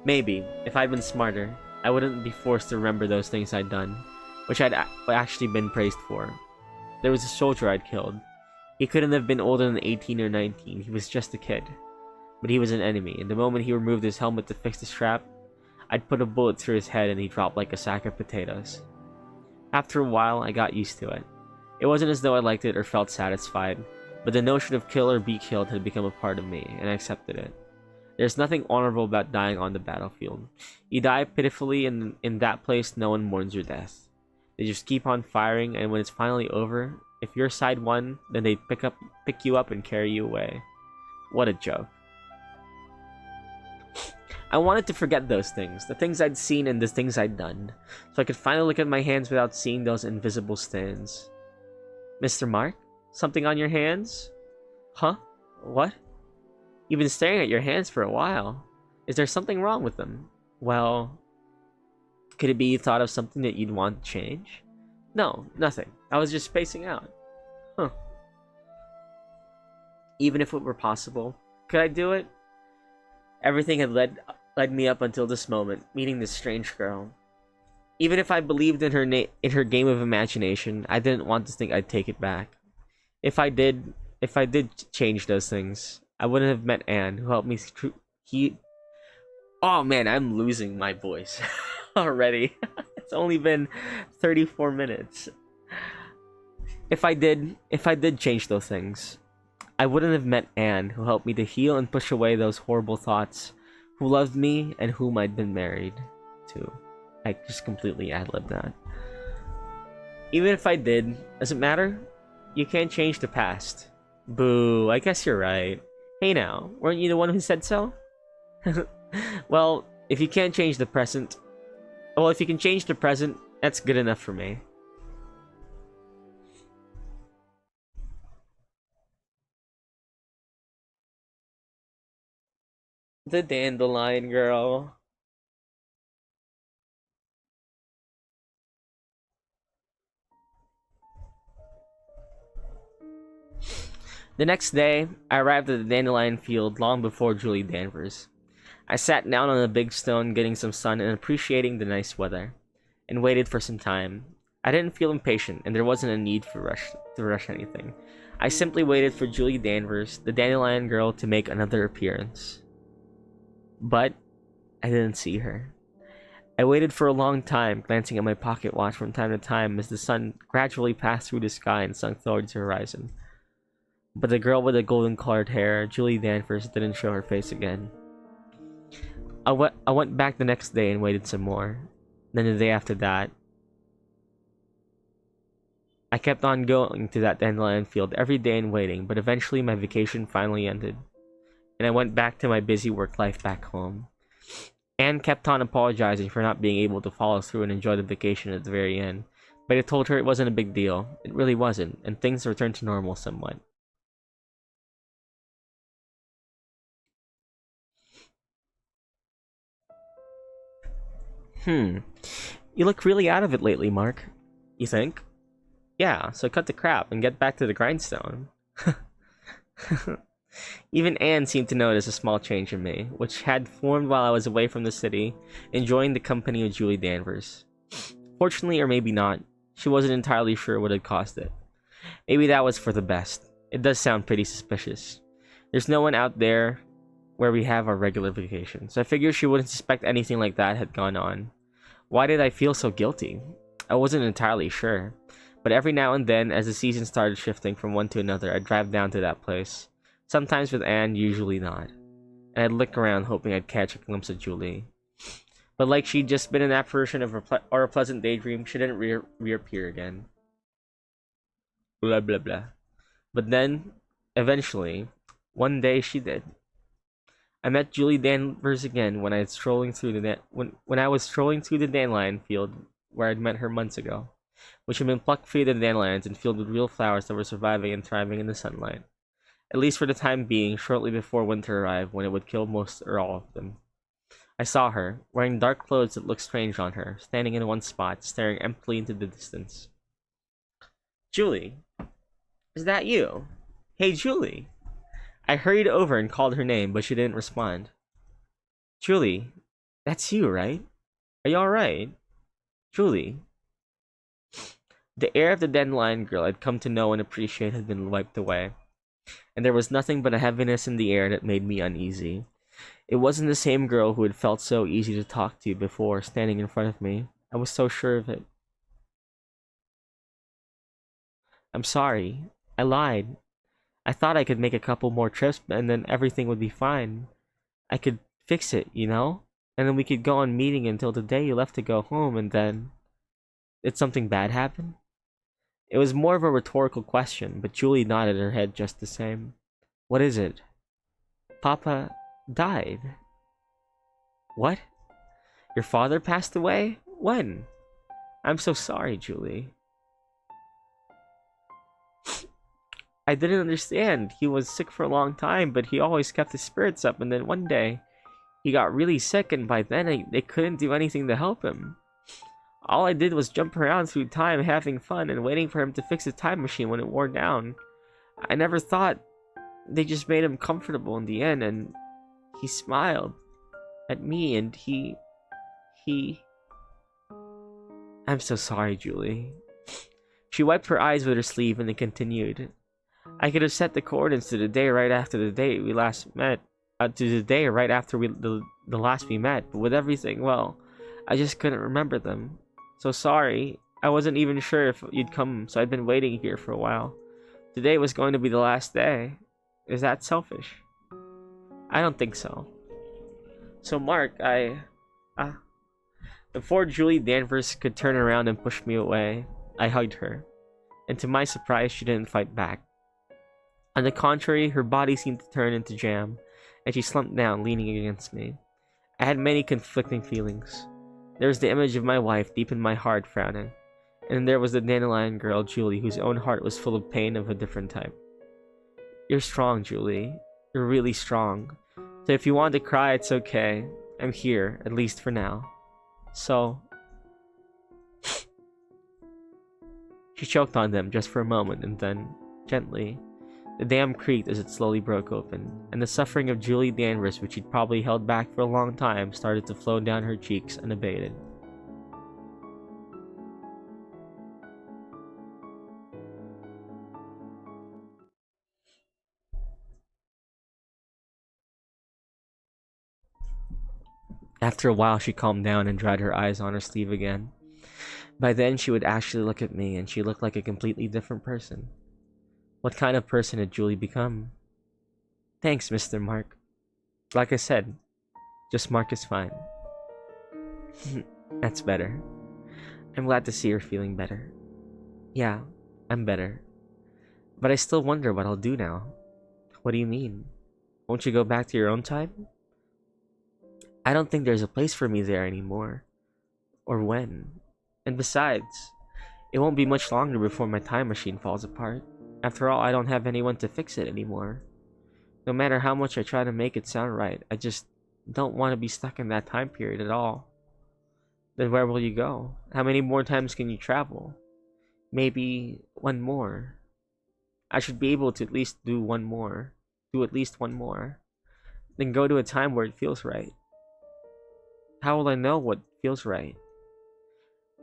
Maybe, if I'd been smarter, I wouldn't be forced to remember those things I'd done, which I'd actually been praised for. There was a soldier I'd killed. He couldn't have been older than 18 or 19, he was just a kid. But he was an enemy, and the moment he removed his helmet to fix the strap, I'd put a bullet through his head and he dropped like a sack of potatoes. After a while, I got used to it. It wasn't as though I liked it or felt satisfied, but the notion of kill or be killed had become a part of me, and I accepted it. There's nothing honorable about dying on the battlefield. You die pitifully, and in that place, no one mourns your death. They just keep on firing, and when it's finally over, if your side won, then they pick you up and carry you away. What a joke. I wanted to forget those things, the things I'd seen and the things I'd done, so I could finally look at my hands without seeing those invisible stains. Mr. Mark? Something on your hands? Huh? What? You've been staring at your hands for a while. Is there something wrong with them? Well, could it be you thought of something that you'd want to change? No, nothing. I was just spacing out. Huh. Even if it were possible, could I do it? Everything had led me up until this moment, meeting this strange girl. Even if I believed in her game of imagination, I didn't want to think I'd take it back. If I did change those things, I wouldn't have met Anne, who helped me through. Oh man, I'm losing my voice already. It's only been 34 minutes. If I did change those things, I wouldn't have met Anne, who helped me to heal and push away those horrible thoughts, who loved me and whom I'd been married to. I just completely ad-libbed that. Even if I did, does it matter? You can't change the past. Boo, I guess you're right. Hey now, weren't you the one who said so? Well, if you can't change the present... Well, if you can change the present, that's good enough for me. The Dandelion girl. The next day, I arrived at the dandelion field long before Julie Danvers. I sat down on a big stone getting some sun and appreciating the nice weather, and waited for some time. I didn't feel impatient, and there wasn't a need to rush anything. I simply waited for Julie Danvers, the dandelion girl, to make another appearance. But I didn't see her. I waited for a long time, glancing at my pocket watch from time to time as the sun gradually passed through the sky and sunk towards the horizon. But the girl with the golden-colored hair, Julie Danvers, didn't show her face again. I went back the next day and waited some more. Then the day after that, I kept on going to that dandelion field every day and waiting, but eventually my vacation finally ended, and I went back to my busy work life back home. Anne kept on apologizing for not being able to follow through and enjoy the vacation at the very end, but I told her it wasn't a big deal. It really wasn't, and things returned to normal somewhat. You look really out of it lately, Mark. You think? Yeah, so cut the crap and get back to the grindstone. Even Anne seemed to notice a small change in me, which had formed while I was away from the city, enjoying the company of Julie Danvers. Fortunately, or maybe not, she wasn't entirely sure what had caused it. Maybe that was for the best. It does sound pretty suspicious. There's no one out there where we have our regular vacation, so I figured she wouldn't suspect anything like that had gone on. Why did I feel so guilty? I wasn't entirely sure, but every now and then, as the season started shifting from one to another, I'd drive down to that place. Sometimes with Anne, usually not. And I'd look around hoping I'd catch a glimpse of Julie. But like she'd just been an apparition of or a pleasant daydream, she didn't reappear again. Blah blah blah. But then, eventually, one day she did. I met Julie Danvers again when I was strolling through when I was strolling through the dandelion field where I'd met her months ago, which had been plucked free of the dandelions and filled with real flowers that were surviving and thriving in the sunlight. At least for the time being, shortly before winter arrived when it would kill most or all of them. I saw her, wearing dark clothes that looked strange on her, standing in one spot, staring emptily into the distance. Julie, is that you? Hey, Julie! I hurried over and called her name, but she didn't respond. Julie, that's you, right? Are you alright? Julie. The air of the dandelion girl I'd come to know and appreciate had been wiped away, and there was nothing but a heaviness in the air that made me uneasy. It wasn't the same girl who had felt so easy to talk to before, standing in front of me. I was so sure of it. I'm sorry. I lied. I thought I could make a couple more trips and then everything would be fine. I could fix it, you know? And then we could go on meeting until the day you left to go home, and then... Did something bad happen? It was more of a rhetorical question, but Julie nodded her head just the same. What is it? Papa died. What? Your father passed away? When? I'm so sorry, Julie. I didn't understand. He was sick for a long time, but he always kept his spirits up, and then one day, he got really sick, and by then they couldn't do anything to help him. All I did was jump around through time, having fun, and waiting for him to fix the time machine when it wore down. I never thought they just made him comfortable in the end, and he smiled at me, and he... I'm so sorry, Julie. She wiped her eyes with her sleeve and then continued. I could have set the coordinates to the day right after the date we last met, to the day right after the last we met, but with everything, well, I just couldn't remember them. So sorry, I wasn't even sure if you'd come, so I'd been waiting here for a while. Today was going to be the last day. Is that selfish? I don't think so. So Mark, Before Julie Danvers could turn around and push me away, I hugged her, and to my surprise, she didn't fight back. On the contrary, her body seemed to turn into jam, and she slumped down, leaning against me. I had many conflicting feelings. There was the image of my wife deep in my heart, frowning, and there was the dandelion girl, Julie, whose own heart was full of pain of a different type. You're strong, Julie. You're really strong. So if you want to cry, it's okay. I'm here, at least for now. So... She choked on them just for a moment, and then, gently, The dam creaked as it slowly broke open, and the suffering of Julie Danvers, which she'd probably held back for a long time, started to flow down her cheeks unabated. After a while, she calmed down and dried her eyes on her sleeve again. By then, she would actually look at me, and she looked like a completely different person. What kind of person had Julie become? Thanks, Mr. Mark. Like I said, just Mark is fine. That's better. I'm glad to see you're feeling better. Yeah, I'm better. But I still wonder what I'll do now. What do you mean? Won't you go back to your own time? I don't think there's a place for me there anymore. Or when. And besides, it won't be much longer before my time machine falls apart. After all, I don't have anyone to fix it anymore. No matter how much I try to make it sound right, I just don't want to be stuck in that time period at all. Then where will you go? How many more times can you travel? Maybe one more. I should be able to at least do one more. Do at least one more. Then go to a time where it feels right. How will I know what feels right?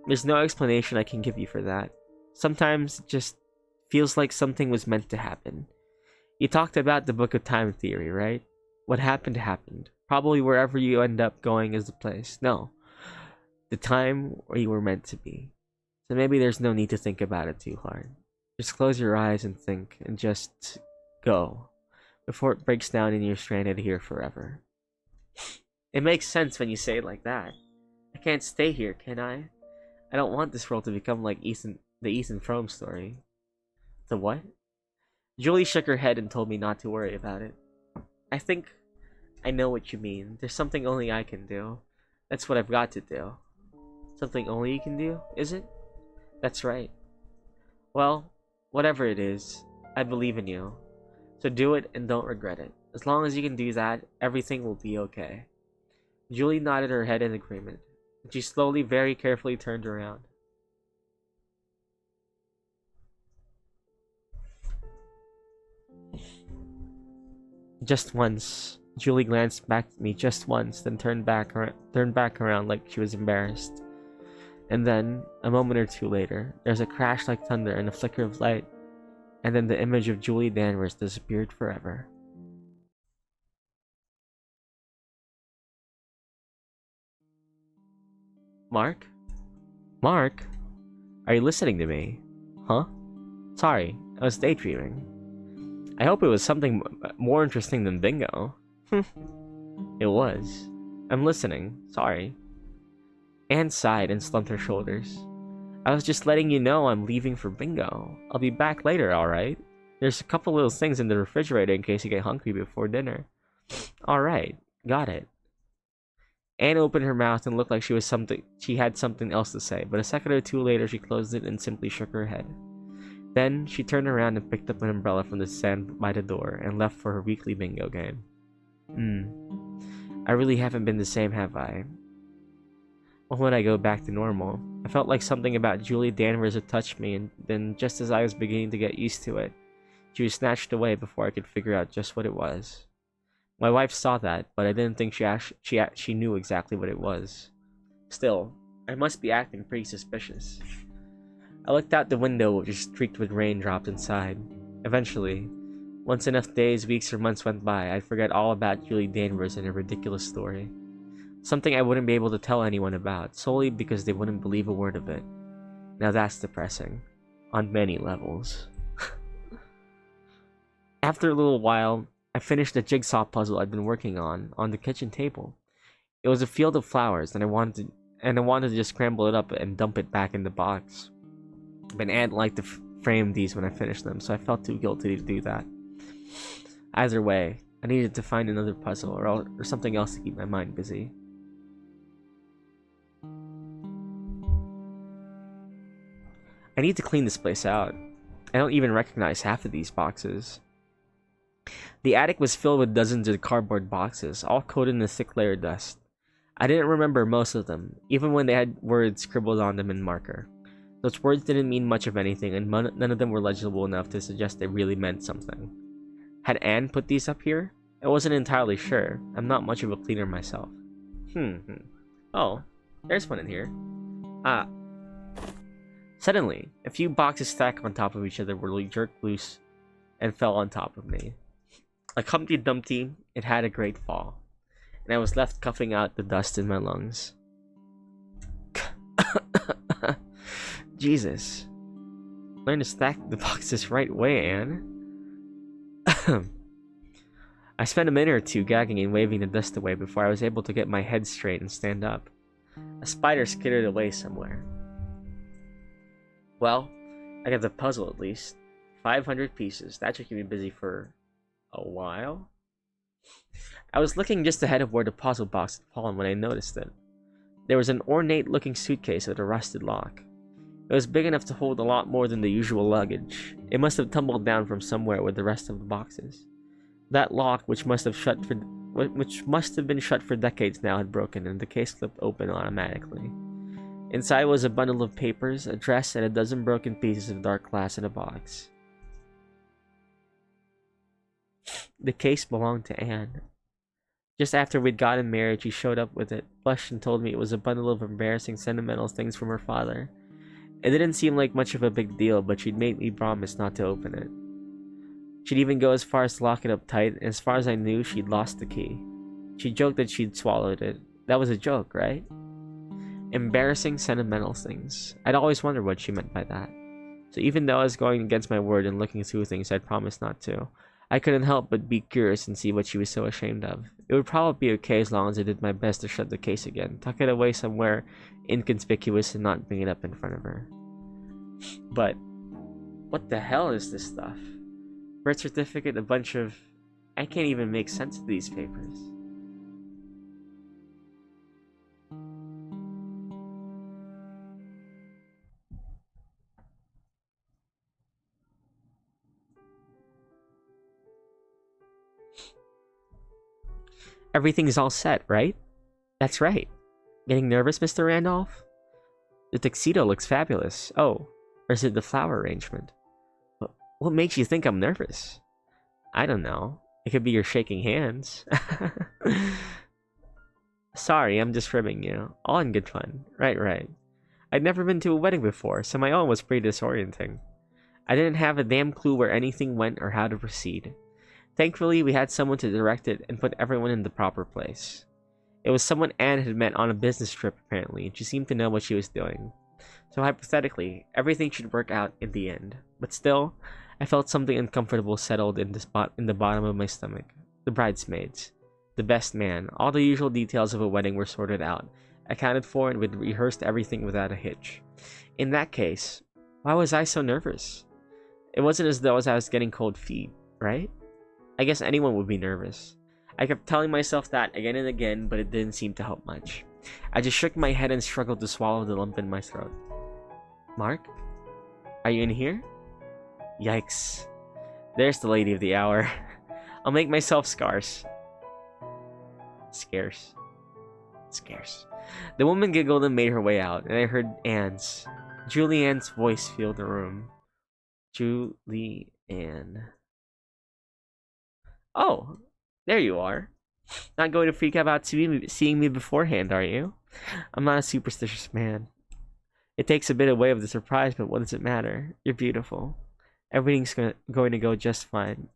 There's no explanation I can give you for that. Sometimes it just feels like something was meant to happen. You talked about the Book of Time theory, right? What happened happened. Probably wherever you end up going is the place. No. The time where you were meant to be. So maybe there's no need to think about it too hard. Just close your eyes and think, and just go. Before it breaks down and you're stranded here forever. It makes sense when you say it like that. I can't stay here, can I? I don't want this world to become like the Ethan Frome story. The what? Julie shook her head and told me not to worry about it. I think I know what you mean. There's something only I can do. That's what I've got to do. Something only you can do, is it? That's right. Well, whatever it is, I believe in you. So do it and don't regret it. As long as you can do that, everything will be okay. Julie nodded her head in agreement, and she slowly, very carefully turned around. Just once, Julie glanced back at me just once, then turned back around like she was embarrassed. And then, a moment or two later, there's a crash like thunder and a flicker of light, and then the image of Julie Danvers disappeared forever. Mark? Mark? Are you listening to me? Huh? Sorry, I was daydreaming. I hope it was something more interesting than bingo. It was. I'm listening. Sorry. Anne sighed and slumped her shoulders. I was just letting you know I'm leaving for bingo. I'll be back later, alright? There's a couple little things in the refrigerator in case you get hungry before dinner. Alright, got it. Anne opened her mouth and looked like she had something else to say, but a second or two later she closed it and simply shook her head. Then she turned around and picked up an umbrella from the stand by the door and left for her weekly bingo game. I really haven't been the same, have I? When would I go back to normal? I felt like something about Julie Danvers had touched me, and then just as I was beginning to get used to it, she was snatched away before I could figure out just what it was. My wife saw that, but I didn't think she knew exactly what it was. Still, I must be acting pretty suspicious. I looked out the window, which was streaked with raindrops inside. Eventually, once enough days, weeks, or months went by, I'd forget all about Julie Danvers and her ridiculous story. Something I wouldn't be able to tell anyone about, solely because they wouldn't believe a word of it. Now that's depressing. On many levels. After a little while, I finished the jigsaw puzzle I'd been working on the kitchen table. It was a field of flowers, and I wanted to just scramble it up and dump it back in the box. But Aunt liked to frame these when I finished them, so I felt too guilty to do that. Either way, I needed to find another puzzle or something else to keep my mind busy. I need to clean this place out. I don't even recognize half of these boxes. The attic was filled with dozens of cardboard boxes, all coated in a thick layer of dust. I didn't remember most of them, even when they had words scribbled on them in marker. Those words didn't mean much of anything, and none of them were legible enough to suggest they really meant something. Had Anne put these up here? I wasn't entirely sure. I'm not much of a cleaner myself. Oh, there's one in here. Ah. Suddenly, a few boxes stacked on top of each other were jerked loose and fell on top of me. Like Humpty Dumpty, it had a great fall, and I was left coughing out the dust in my lungs. Jesus. Learn to stack the boxes right way, Anne. I spent a minute or two gagging and waving the dust away before I was able to get my head straight and stand up. A spider skittered away somewhere. Well, I got the puzzle at least. 500 pieces. That should keep me busy for a while. I was looking just ahead of where the puzzle box had fallen when I noticed it. There was an ornate-looking suitcase with a rusted lock. It was big enough to hold a lot more than the usual luggage. It must have tumbled down from somewhere with the rest of the boxes. That lock, which must have been shut for decades now, had broken, and the case flipped open automatically. Inside was a bundle of papers, a dress, and a dozen broken pieces of dark glass in a box. The case belonged to Anne. Just after we'd gotten married, she showed up with it, blushed, and told me it was a bundle of embarrassing sentimental things from her father. It didn't seem like much of a big deal, but she'd made me promise not to open it. She'd even go as far as to lock it up tight, and as far as I knew, she'd lost the key. She joked that she'd swallowed it. That was a joke, right? Embarrassing sentimental things. I'd always wondered what she meant by that. So even though I was going against my word and looking through things I'd promised not to, I couldn't help but be curious and see what she was so ashamed of. It would probably be okay as long as I did my best to shut the case again, tuck it away somewhere inconspicuous and not bring it up in front of her. But what the hell is this stuff? Birth certificate, a bunch of... I can't even make sense of these papers. Everything's all set, right? That's right. Getting nervous, Mr. Randolph? The tuxedo looks fabulous. Oh, or is it the flower arrangement? What makes you think I'm nervous? I don't know. It could be your shaking hands. Sorry, I'm just ribbing you. All in good fun. Right. I'd never been to a wedding before, so my own was pretty disorienting. I didn't have a damn clue where anything went or how to proceed. Thankfully, we had someone to direct it and put everyone in the proper place. It was someone Anne had met on a business trip, apparently, and she seemed to know what she was doing. So hypothetically, everything should work out in the end. But still, I felt something uncomfortable settled in the bottom of my stomach. The bridesmaids, the best man, all the usual details of a wedding were sorted out, accounted for, and we'd rehearsed everything without a hitch. In that case, why was I so nervous? It wasn't as though I was getting cold feet, right? I guess anyone would be nervous. I kept telling myself that again and again, but it didn't seem to help much. I just shook my head and struggled to swallow the lump in my throat. Mark? Are you in here? Yikes. There's the lady of the hour. I'll make myself scarce. Scarce. The woman giggled and made her way out, and I heard Julianne's voice fill the room. Julianne. Oh, there you are. Not going to freak out about seeing me beforehand, are you? I'm not a superstitious man. It takes a bit away of the surprise, but what does it matter? You're beautiful. Everything's going to go just fine.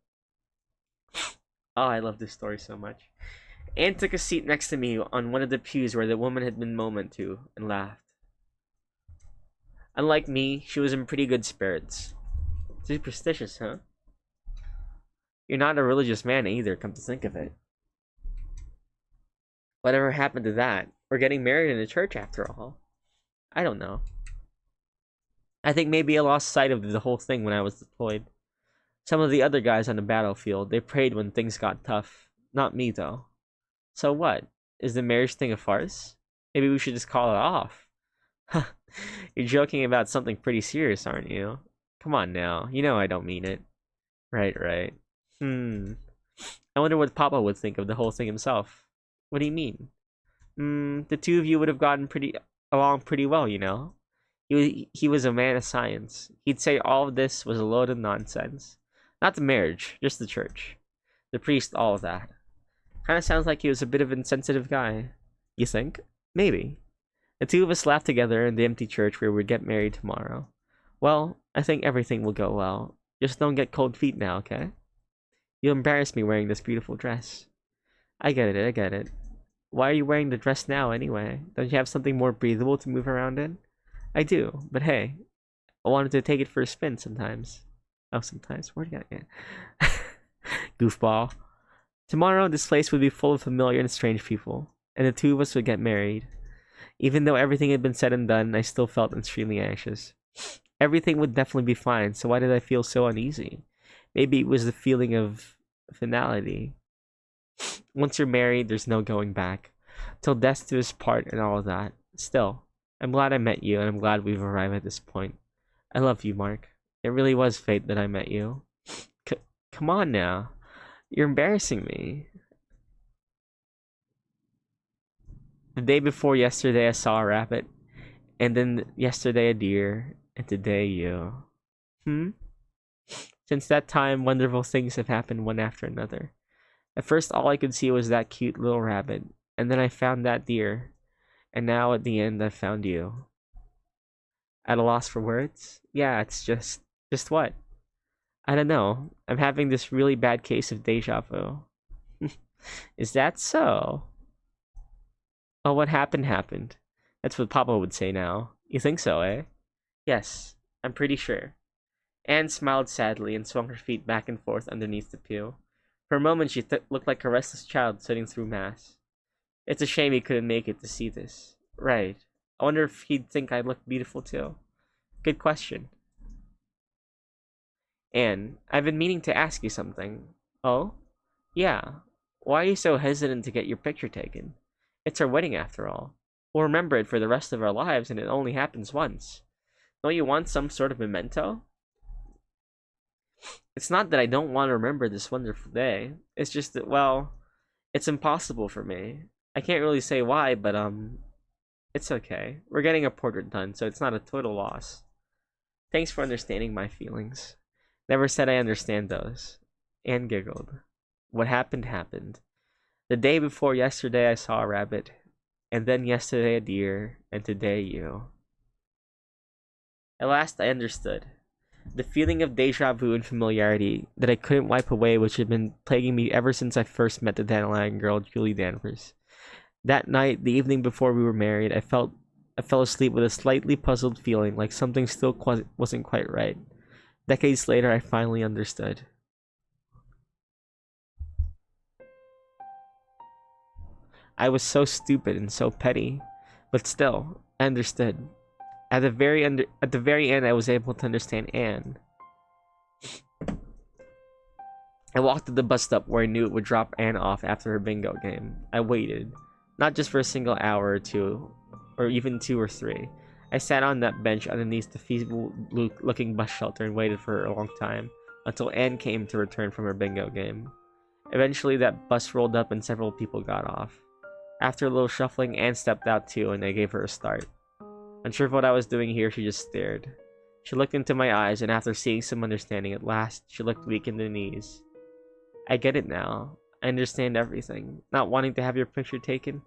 Oh, I love this story so much. Anne took a seat next to me on one of the pews where the woman had been moment to, and laughed. Unlike me, she was in pretty good spirits. Superstitious, huh? You're not a religious man either, come to think of it. Whatever happened to that? We're getting married in a church after all. I don't know. I think maybe I lost sight of the whole thing when I was deployed. Some of the other guys on the battlefield, they prayed when things got tough. Not me, though. So what? Is the marriage thing a farce? Maybe we should just call it off. You're joking about something pretty serious, aren't you? Come on now. You know I don't mean it. Right. I wonder what Papa would think of the whole thing himself. What do you mean? The two of you would have gotten along pretty well, you know? He was a man of science. He'd say all of this was a load of nonsense. Not the marriage, just the church. The priest, all of that. Kind of sounds like he was a bit of an insensitive guy. You think? Maybe. The two of us laughed together in the empty church where we'd get married tomorrow. Well, I think everything will go well. Just don't get cold feet now, okay? You embarrass me wearing this beautiful dress. I get it, I get it. Why are you wearing the dress now anyway? Don't you have something more breathable to move around in? I do, but hey, I wanted to take it for a spin sometimes. Oh, sometimes. Where do you get? Goofball. Tomorrow, this place would be full of familiar and strange people, and the two of us would get married. Even though everything had been said and done, I still felt extremely anxious. Everything would definitely be fine, so why did I feel so uneasy? Maybe it was the feeling of finality. Once you're married, there's no going back. Till death do us part and all of that. Still, I'm glad I met you, and I'm glad we've arrived at this point. I love you, Mark. It really was fate that I met you. Come on now. You're embarrassing me. The day before yesterday, I saw a rabbit. And then yesterday, a deer. And today, you. Since that time, wonderful things have happened one after another. At first, all I could see was that cute little rabbit. And then I found that deer. And now, at the end, I found you. At a loss for words? Yeah, it's just what? I don't know. I'm having this really bad case of deja vu. Is that so? Oh, what happened. That's what Papa would say now. You think so, eh? Yes, I'm pretty sure. Anne smiled sadly and swung her feet back and forth underneath the pew. For a moment, she looked like a restless child sitting through Mass. It's a shame he couldn't make it to see this. Right. I wonder if he'd think I looked beautiful too. Good question. Anne, I've been meaning to ask you something. Oh? Yeah. Why are you so hesitant to get your picture taken? It's our wedding after all. We'll remember it for the rest of our lives, and it only happens once. Don't you want some sort of memento? It's not that I don't want to remember this wonderful day. It's just that, well, it's impossible for me. I can't really say why, but, it's okay. We're getting a portrait done, so it's not a total loss. Thanks for understanding my feelings. Never said I understand those. Anne giggled. What happened, happened. The day before yesterday, I saw a rabbit. And then yesterday, a deer. And today, you. At last, I understood. The feeling of deja vu and familiarity that I couldn't wipe away, which had been plaguing me ever since I first met the Dandelion girl, Julie Danvers. That night, the evening before we were married, I fell asleep with a slightly puzzled feeling, like something still wasn't quite right. Decades later, I finally understood. I was so stupid and so petty, but still, I understood. At the very end, I was able to understand Anne. I walked to the bus stop where I knew it would drop Anne off after her bingo game. I waited, not just for a single hour or two, or even 2 or 3. I sat on that bench underneath the feeble-looking bus shelter and waited for a long time, until Anne came to return from her bingo game. Eventually, that bus rolled up and several people got off. After a little shuffling, Anne stepped out too, and I gave her a start. Unsure of what I was doing here, she just stared. She looked into my eyes, and after seeing some understanding at last, she looked weak in the knees. I get it now. I understand everything. Not wanting to have your picture taken,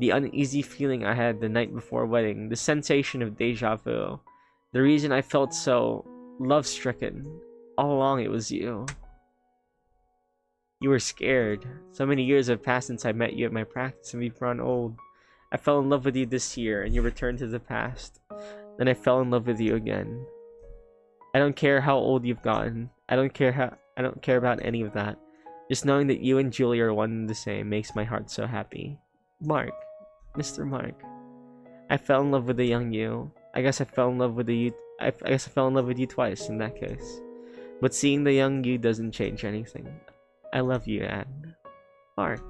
the uneasy feeling I had the night before wedding, the sensation of deja vu, the reason I felt so love-stricken. All along, it was you. You were scared. So many years have passed since I met you at my practice, and we've grown old. I fell in love with you this year, and you returned to the past. Then I fell in love with you again. I don't care how old you've gotten. I don't care about any of that. Just knowing that you and Julie are one and the same makes my heart so happy. Mark. Mr. Mark. I fell in love with the young you. I guess I fell in love with you twice in that case. But seeing the young you doesn't change anything. I love you, Anne. Mark.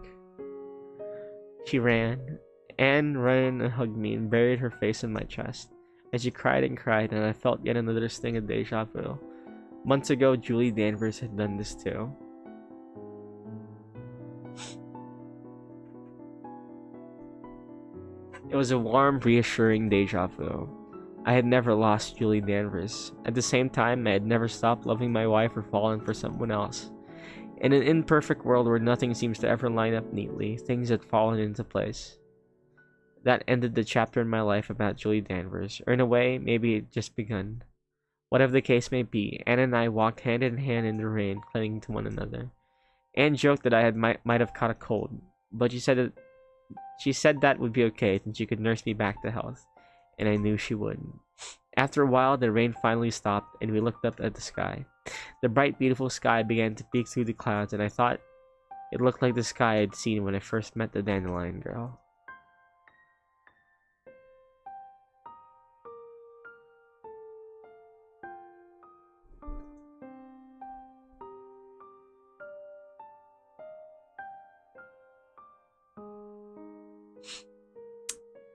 She ran. Anne ran and hugged me and buried her face in my chest. And she cried, and I felt yet another sting of deja vu. Months ago, Julie Danvers had done this too. It was a warm, reassuring deja vu. I had never lost Julie Danvers. At the same time, I had never stopped loving my wife or fallen for someone else. In an imperfect world where nothing seems to ever line up neatly, things had fallen into place. That ended the chapter in my life about Julie Danvers, or in a way, maybe it just begun. Whatever the case may be, Anne and I walked hand in hand in the rain, clinging to one another. Anne joked that I might have caught a cold, but she said that would be okay since she could nurse me back to health, and I knew she would. After a while, the rain finally stopped, and we looked up at the sky. The bright, beautiful sky began to peek through the clouds, and I thought it looked like the sky I'd seen when I first met the Dandelion girl.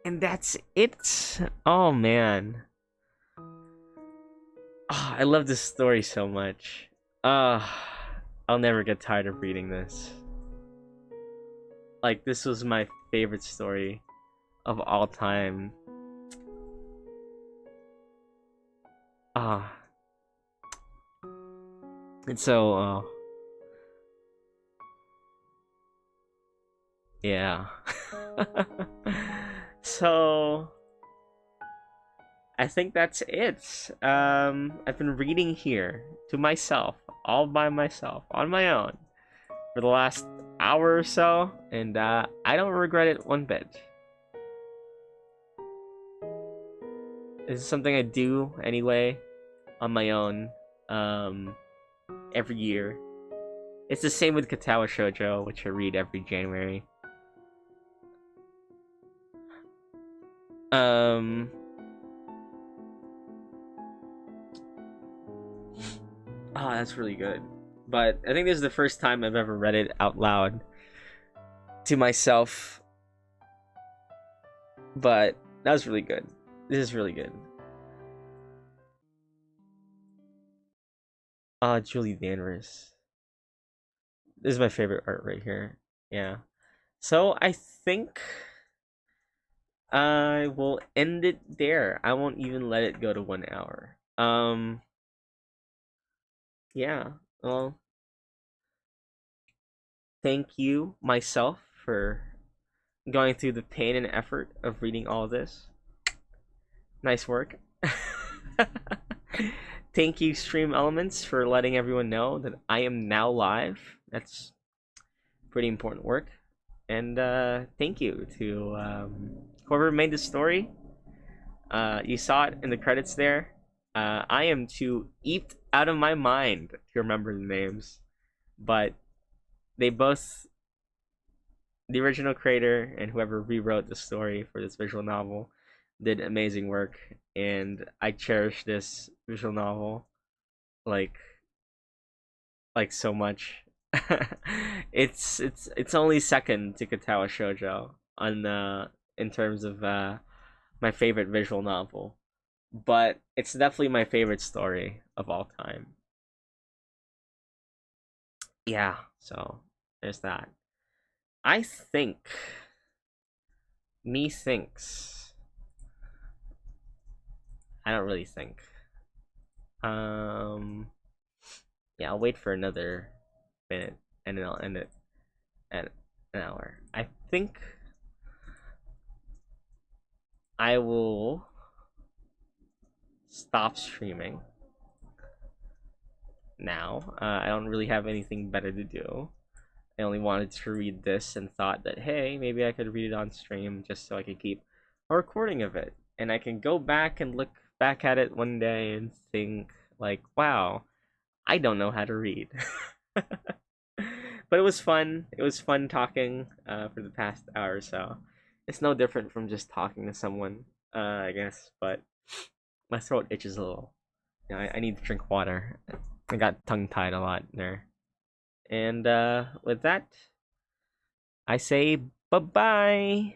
And that's it. Oh man. Oh, I love this story so much. I'll never get tired of reading this. Like, this was my favorite story of all time. Ah. It's so, yeah. So, I think that's it. I've been reading here to myself, all by myself, on my own, for the last hour or so, and I don't regret it one bit. This is something I do anyway, on my own, every year. It's the same with Katawa Shoujo, which I read every January. Oh, that's really good. But I think this is the first time I've ever read it out loud to myself. But that was really good. This is really good. Julie Danvers. This is my favorite art right here. Yeah. So I think I will end it there. I won't even let it go to 1 hour. Yeah. Well, thank you myself for going through the pain and effort of reading all this. Nice work. Thank you, Stream Elements, for letting everyone know that I am now live. That's pretty important work. And thank you to whoever made the story. You saw it in the credits there. I am too eeped out of my mind to remember the names. But they both, the original creator and whoever rewrote the story for this visual novel, did amazing work, and I cherish this visual novel like so much. it's only second to Katawa Shoujo on in terms of my favorite visual novel, but it's definitely my favorite story of all time. Yeah, so there's that. I think me thinks. I don't really think. Yeah, I'll wait for another minute and then I'll end it at an hour. I think I will stop streaming now. I don't really have anything better to do. I only wanted to read this and thought that, hey, maybe I could read it on stream just so I could keep a recording of it. And I can go back and look back at it one day and think, like, wow, I don't know how to read. But it was fun. It was fun talking for the past hour or so. It's no different from just talking to someone, I guess. But my throat itches a little. You know, I need to drink water. I got tongue-tied a lot there. And with that, I say bye-bye.